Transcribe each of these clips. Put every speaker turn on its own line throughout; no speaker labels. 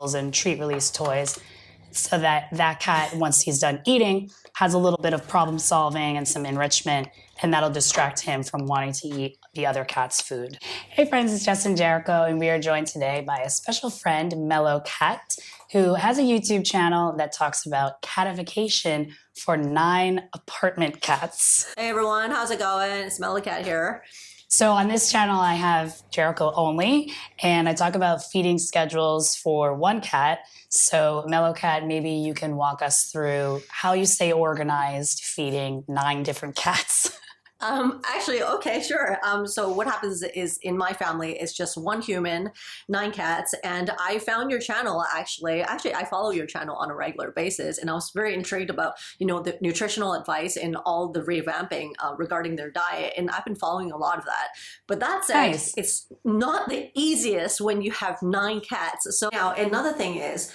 and treat release toys so that that cat, once he's done eating, has a little bit of problem solving and some enrichment, and that'll distract him from wanting to eat the other cat's food. Hey friends, it's Jess Jericho, and we are joined today by a special friend, MeloCat, who has a YouTube channel that talks about catification for 9 apartment cats.
Hey everyone, how's it going? It's MeloCat here.
So on this channel, I have Jericho only, and I talk about feeding schedules for one cat. So MeloCat, maybe you can walk us through how you stay organized feeding 9 different cats.
Actually, okay, sure. So what happens is in my family, it's just 1 human, 9 cats, and I found your channel actually. I follow your channel on a regular basis, and I was very intrigued about, the nutritional advice and all the revamping regarding their diet, and I've been following a lot of that. But that said,
Nice.
It's not the easiest when you have 9 cats. So now another thing is,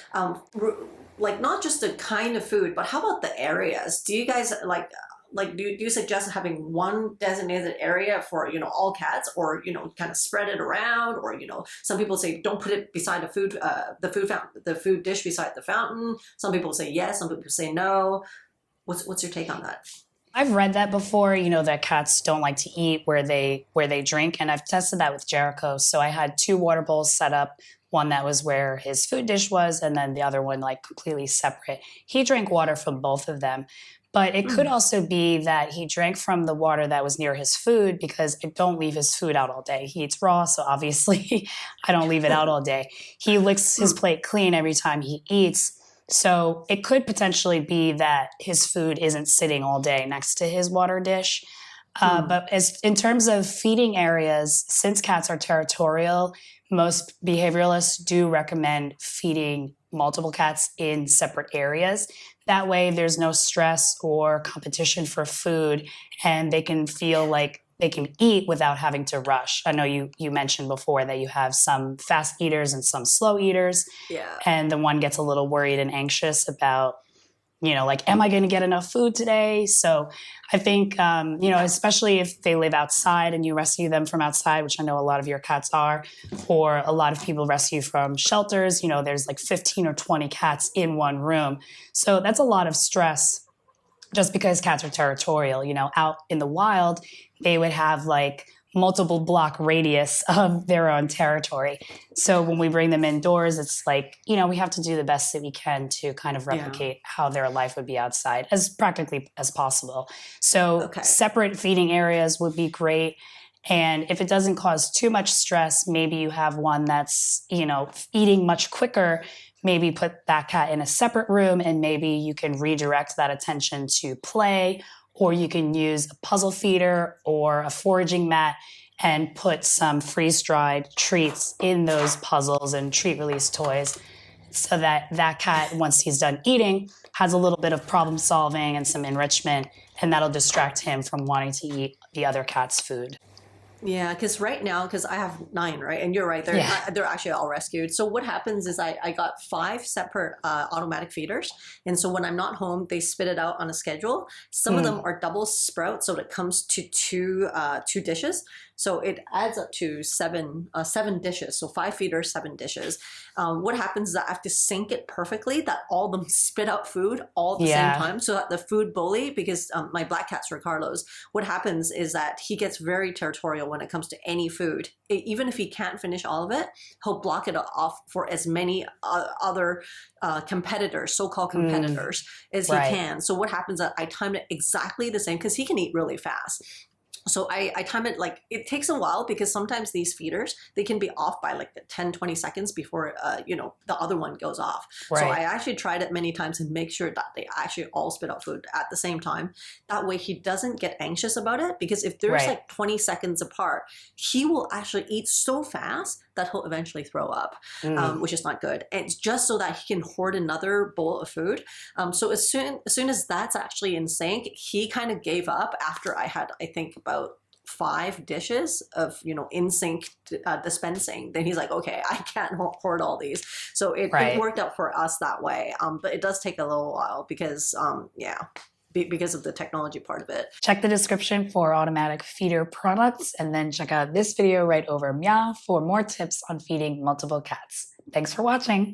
like not just the kind of food, but how about the areas? Do you guys do you suggest having one designated area for, all cats, or, kind of spread it around, or, some people say don't put it beside the food dish beside the fountain. Some people say yes, some people say no. What's your take on that?
I've read that before, that cats don't like to eat where they drink, and I've tested that with Jericho. So I had 2 water bowls set up, one that was where his food dish was, and then the other one like completely separate. He drank water from both of them. But it could also be that he drank from the water that was near his food, because I don't leave his food out all day. He eats raw, so obviously I don't leave it out all day. He licks his plate clean every time he eats. So it could potentially be that his food isn't sitting all day next to his water dish. But in terms of feeding areas, since cats are territorial, most behavioralists do recommend feeding multiple cats in separate areas. That way there's no stress or competition for food, and they can feel like they can eat without having to rush. I know you mentioned before that you have some fast eaters and some slow eaters.
Yeah.
And the one gets a little worried and anxious about, am I going to get enough food today? So I think, especially if they live outside and you rescue them from outside, which I know a lot of your cats are, or a lot of people rescue from shelters, there's like 15 or 20 cats in one room. So that's a lot of stress just because cats are territorial. Out in the wild, they would have like multiple block radius of their own territory. So when we bring them indoors, it's like, we have to do the best that we can to kind of replicate how their life would be outside as practically as possible. So separate feeding areas would be great. And if it doesn't cause too much stress, maybe you have one that's, eating much quicker. Maybe put that cat in a separate room, and maybe you can redirect that attention to play, or you can use a puzzle feeder or a foraging mat and put some freeze-dried treats in those puzzles and treat release toys so that that cat, once he's done eating, has a little bit of problem solving and some enrichment, and that'll distract him from wanting to eat the other cat's food.
Yeah, because right now, because I have 9, right? And you're right, they're actually all rescued. So what happens is I got 5 separate automatic feeders. And so when I'm not home, they spit it out on a schedule. Some of them are double sprout, so it comes to 2 dishes. So it adds up to 7 dishes. So 5 feeders, 7 dishes. What happens is I have to sync it perfectly that all of them spit out food all at the same time, so that the food bully, because my black cat's Carlos, what happens is that he gets very territorial when it comes to any food. Even if he can't finish all of it, he'll block it off for as many other competitors, so-called competitors, as he can. So what happens is that I timed it exactly the same, because he can eat really fast. So I time it, like, it takes a while, because sometimes these feeders, they can be off by like 10, 20 seconds before, the other one goes off.
Right.
So I actually tried it many times and make sure that they actually all spit out food at the same time. That way he doesn't get anxious about it, because if there's like 20 seconds apart, he will actually eat so fast that he'll eventually throw up, which is not good. And it's just so that he can hoard another bowl of food. So as soon as that's actually in sync, he kind of gave up after I had, I think, about 5 dishes of, in sync dispensing. Then he's like, okay, I can't hoard all these. So it worked out for us that way. But it does take a little while, because because of the technology part of it.
Check the description for automatic feeder products, and then check out this video right over 𝐤𝐄𝐄 for more tips on feeding multiple cats. Thanks for watching.